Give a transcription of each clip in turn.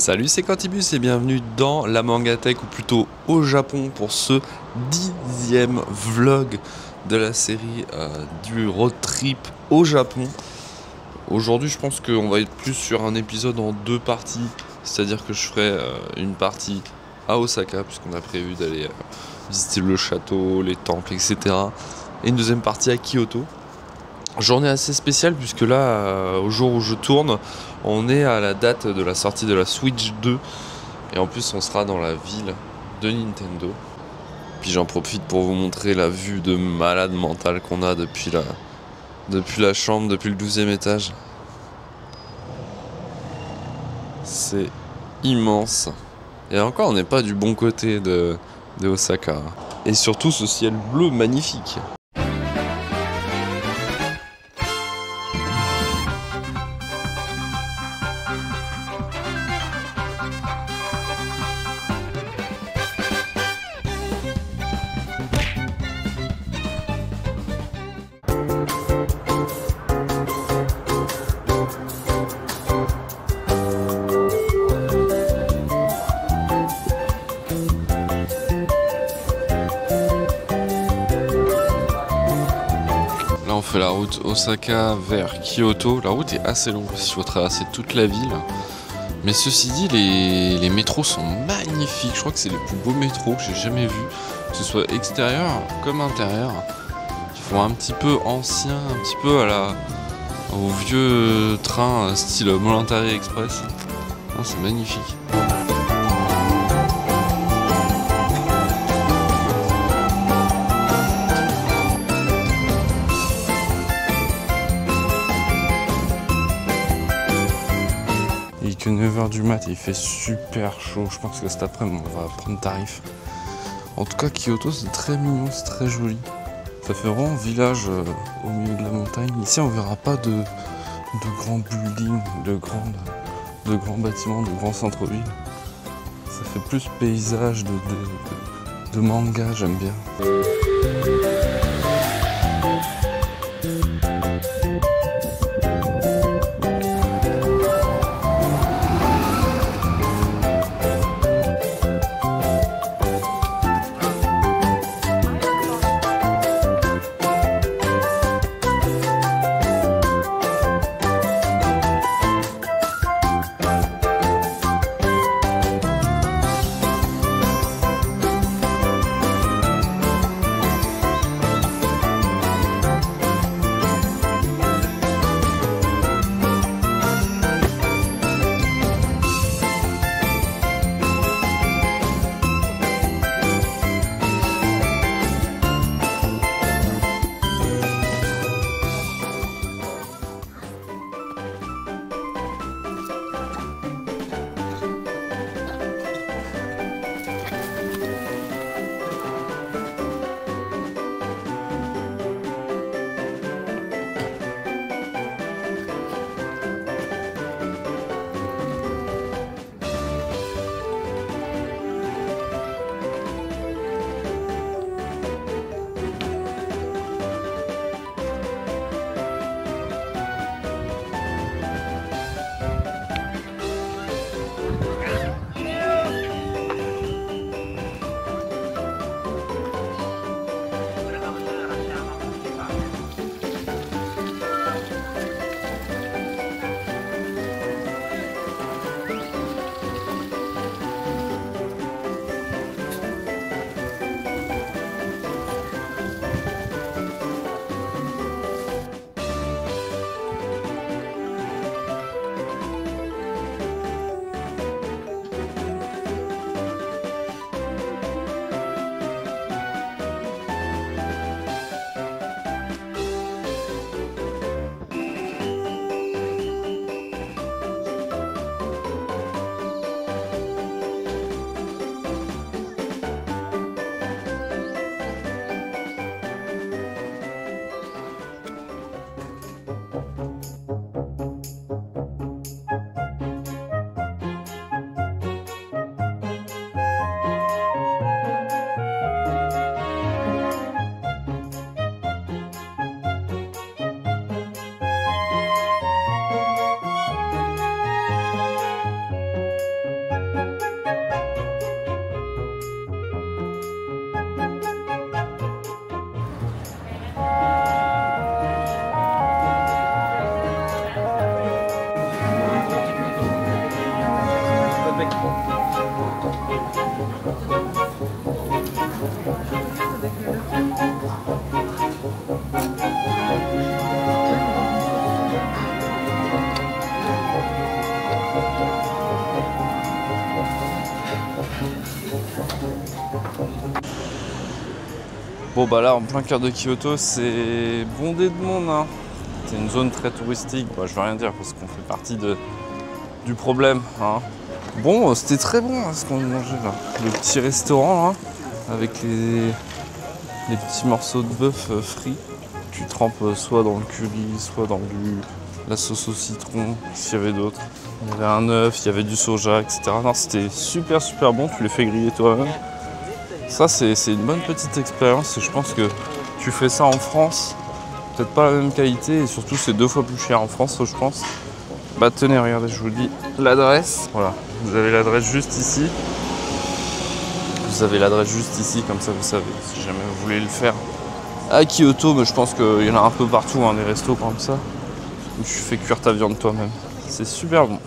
Salut, c'est Quantibus et bienvenue dans la Mangatech, ou plutôt au Japon, pour ce 10e vlog de la série du road trip au Japon. Aujourd'hui, je pense qu'on va être plus sur un épisode en deux parties, c'est-à-dire que je ferai une partie à Osaka, puisqu'on a prévu d'aller visiter le château, les temples, etc. Et une deuxième partie à Kyoto. Journée assez spéciale puisque là, au jour où je tourne, on est à la date de la sortie de la Switch 2 et en plus on sera dans la ville de Nintendo. Puis j'en profite pour vous montrer la vue de malade mentale qu'on a depuis la chambre, depuis le 12e étage. C'est immense. Et encore, on n'est pas du bon côté de Osaka. Et surtout ce ciel bleu magnifique. Là on fait la route Osaka vers Kyoto. La route est assez longue parce qu'il faut traverser toute la ville. Mais ceci dit, les métros sont magnifiques. Je crois que c'est les plus beaux métros que j'ai jamais vus. Que ce soit extérieur comme intérieur. Ils font un petit peu ancien, un petit peu au vieux train style Molintari Express. Non, c'est magnifique. Il est que 9h du mat et il fait super chaud. Je pense que cet après-midi on va prendre tarif. En tout cas, Kyoto c'est très mignon, c'est très joli. Ça fait vraiment village au milieu de la montagne. Ici on verra pas de grands buildings, de grands bâtiments, de grands centres-villes. Ça fait plus paysage de manga, j'aime bien. Bon bah là en plein cœur de Kyoto, c'est bondé de monde hein. C'est une zone très touristique, bah, je veux rien dire parce qu'on fait partie du problème hein. Bon c'était très bon hein, ce qu'on mangeait là. Le petit restaurant là, avec les petits morceaux de bœuf frits. Tu trempes soit dans le curry, soit dans la sauce au citron, s'il y avait d'autres. Il y avait un œuf, il y avait du soja, etc. Non, c'était super super bon, tu les fais griller toi-même. Ça c'est une bonne petite expérience et je pense que tu fais ça en France, peut-être pas la même qualité et surtout c'est 2 fois plus cher en France je pense. Bah tenez, regardez, je vous dis l'adresse. Voilà, vous avez l'adresse juste ici. Vous avez l'adresse juste ici, comme ça vous savez, si jamais vous voulez le faire. À Kyoto, mais je pense qu'il y en a un peu partout, hein, des restos comme ça, où tu fais cuire ta viande toi-même. C'est super bon.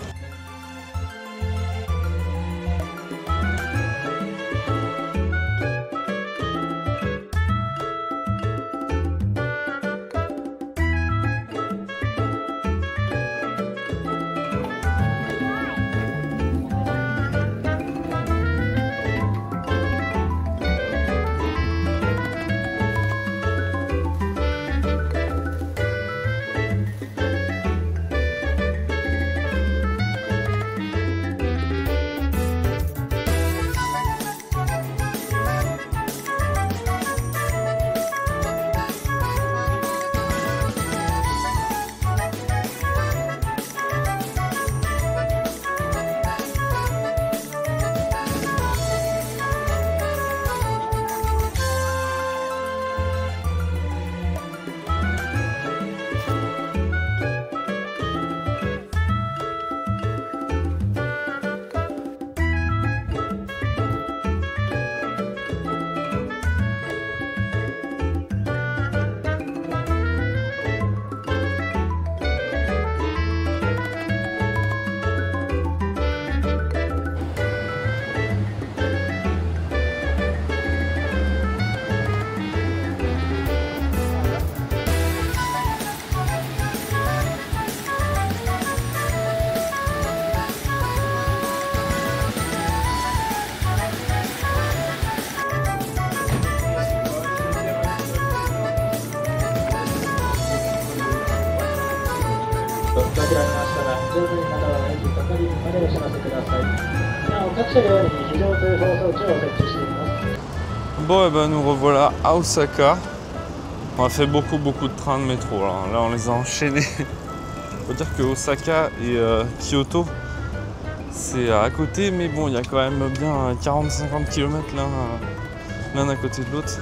Bon et ben nous revoilà à Osaka. On a fait beaucoup de trains de métro là on les a enchaînés. Faut dire que Osaka et Kyoto c'est à côté mais bon il y a quand même bien 40-50 km l'un à côté de l'autre.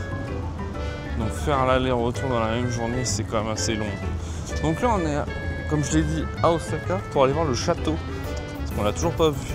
Donc faire l'aller-retour dans la même journée c'est quand même assez long. Donc là on est comme je l'ai dit à Osaka pour aller voir le château. Parce qu'on l'a toujours pas vu.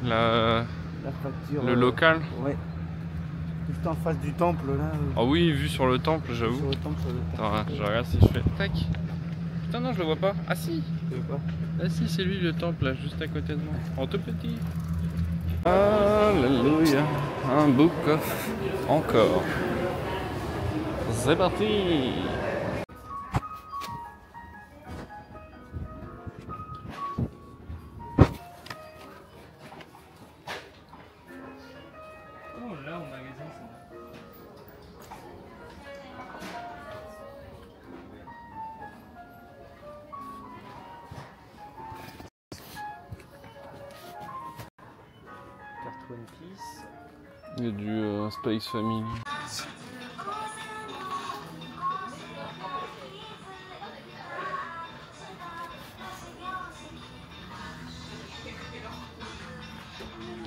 La facture, le local. Ouais. Juste en face du temple là. Ah oui, vu sur le temple, j'avoue. Sur le temple, Attends, je regarde si je fais tac. Putain non, je le vois pas. Ah si. je sais pas. Ah si, c'est lui le temple là, juste à côté de moi. En tout petit. Alléluia, un book off encore. C'est parti. Oh là, au magasin, c'est carte One Piece. Il y a du Space Family.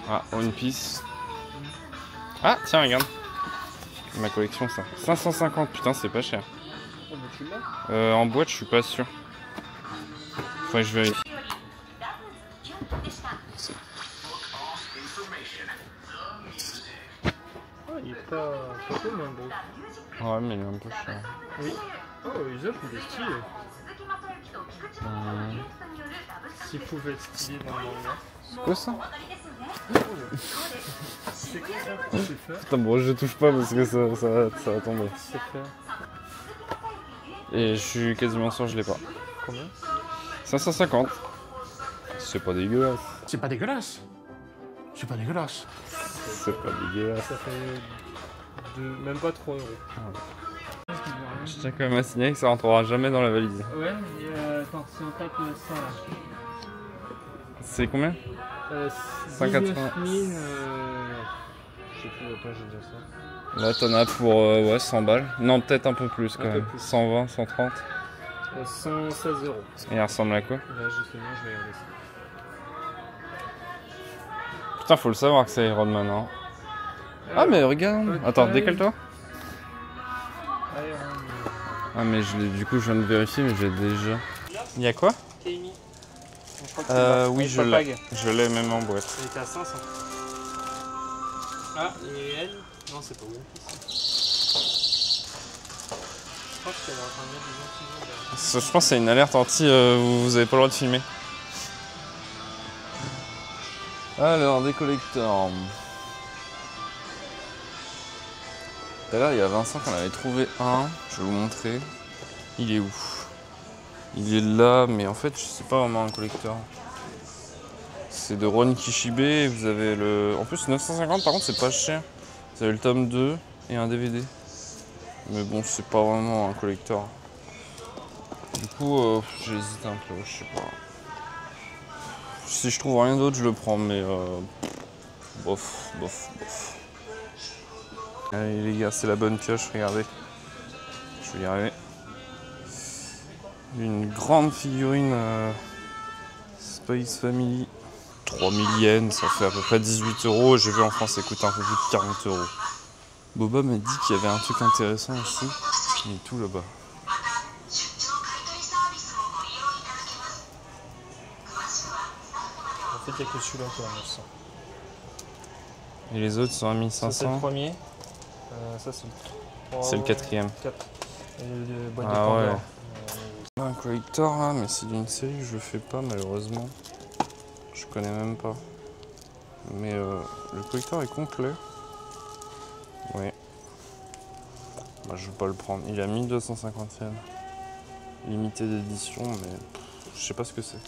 Ah, One Piece. Ah, tiens, regarde. Ma collection, ça. 550, putain, c'est pas cher. Oh, mais tu l'as? En boîte, je suis pas sûr. Faudrait que je vérifie. Oh, il est pas trop moins beau. Ouais, mais il est un peu cher. Oui. Oh, Usopp, il est stylé. S'il pouvait être stylé dans le manga. C'est quoi ça? C'est quoi ça? C'est fait. Putain, bon, je touche pas parce que ça va tomber. C'est fait. Et je suis quasiment sûr que je l'ai pas. Combien? 550. C'est pas dégueulasse. C'est pas dégueulasse. C'est pas dégueulasse. C'est pas dégueulasse. Ça fait même pas 3 €. Je tiens quand même à signaler que ça rentrera jamais dans la valise. Ouais, mais attends, si on tape ça là. C'est combien? 180 180. 000. Je sais plus, attends, j'ai déjà ça. Là, t'en as pour ouais, 100 balles. Non, peut-être un peu plus quand Un peu même. plus. 120, 130. 116 €. Et elle ressemble à quoi? Là, justement, je vais regarder ça. Putain, faut le savoir que c'est Iron Man. Hein. Ah, mais regarde. Attends, décale-toi. Ah, mais du coup, je viens de vérifier, mais j'ai déjà. Il y a quoi? Keimi. Oui, je l'ai. Je l'ai même en boîte. Elle était à 500. Ah, et elle? Non, c'est pas One Piece. Je crois qu'elle est en train de mettre des gens qui Je pense que c'est une alerte anti, vous avez pas le droit de filmer. Alors, des collecteurs. Tout à l'heure, il y a Vincent qu'on avait trouvé un. Je vais vous montrer. Il est où? Il est là, mais en fait, c'est pas vraiment un collecteur. C'est de Ron Kishibe. Vous avez le. En plus, 950, par contre, c'est pas cher. Vous avez le tome 2 et un DVD. Mais bon, c'est pas vraiment un collecteur. Du coup, j'ai hésité un peu, je sais pas. Si je trouve rien d'autre, je le prends, mais bof. Allez les gars, c'est la bonne pioche, regardez. Je vais y arriver. Une grande figurine Space Family. 3000 yens, ça fait à peu près 18 €. J'ai vu en France, ça coûte un peu plus de 40 €. Boba m'a dit qu'il y avait un truc intéressant ici. Il est tout là-bas. En fait, il n'y a que celui-là qui est à 900. Et les autres sont à Ça, c'est le 1500. premier. Ça, c'est le 3. C'est le quatrième. 4. Et le boîte Ah de Pandore. ouais. Un collector là, mais c'est d'une série que je fais pas malheureusement. Je connais même pas. Mais le collector est complet. Oui. Bah, je vais pas le prendre. Il a 1250 yens. Limité d'édition, mais je sais pas ce que c'est.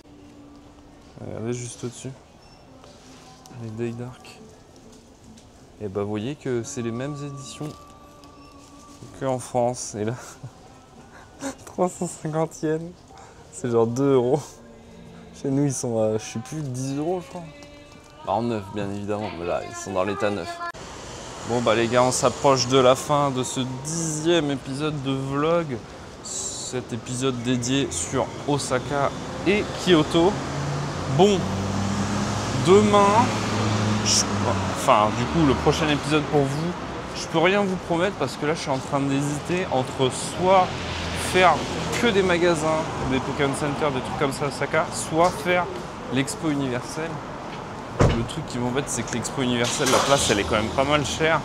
Regardez juste au-dessus. Les Day Dark. Et bah vous voyez que c'est les mêmes éditions qu'en France. Et là, 350 yens. C'est genre 2 €. Chez nous, ils sont à, je sais plus, 10 € je crois. Bah, en neuf, bien évidemment, mais là, ils sont dans l'état neuf. Bon bah les gars, on s'approche de la fin de ce 10e épisode de vlog. Cet épisode dédié sur Osaka et Kyoto. Bon, demain, enfin du coup le prochain épisode pour vous, je peux rien vous promettre parce que là je suis en train d'hésiter entre soit faire que des magasins, des Pokémon Center, des trucs comme ça à Osaka, soit faire l'expo universelle. Le truc qui m'embête, c'est que l'expo universelle, la place elle est quand même pas mal chère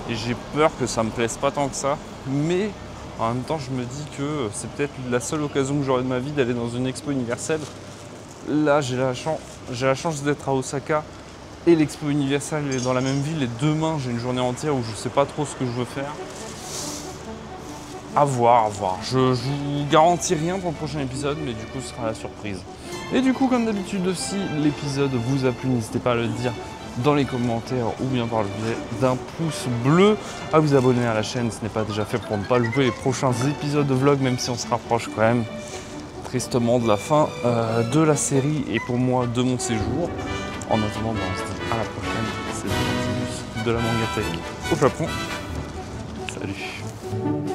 et j'ai peur que ça me plaise pas tant que ça, mais en même temps je me dis que c'est peut-être la seule occasion que j'aurai de ma vie d'aller dans une expo universelle. Là j'ai la chance d'être à Osaka et l'Expo Universal est dans la même ville et demain j'ai une journée entière où je sais pas trop ce que je veux faire. À voir, à voir. Je vous garantis rien pour le prochain épisode, mais du coup ce sera la surprise. Et du coup, comme d'habitude, si l'épisode vous a plu, n'hésitez pas à le dire dans les commentaires ou bien par le biais d'un pouce bleu, à vous abonner à la chaîne si ce n'est pas déjà fait pour ne pas louper les prochains épisodes de vlog, même si on se rapproche quand même tristement de la fin de la série et pour moi de mon séjour. En attendant, on se dit à la prochaine. C'est de la Mangatech au Japon. Salut.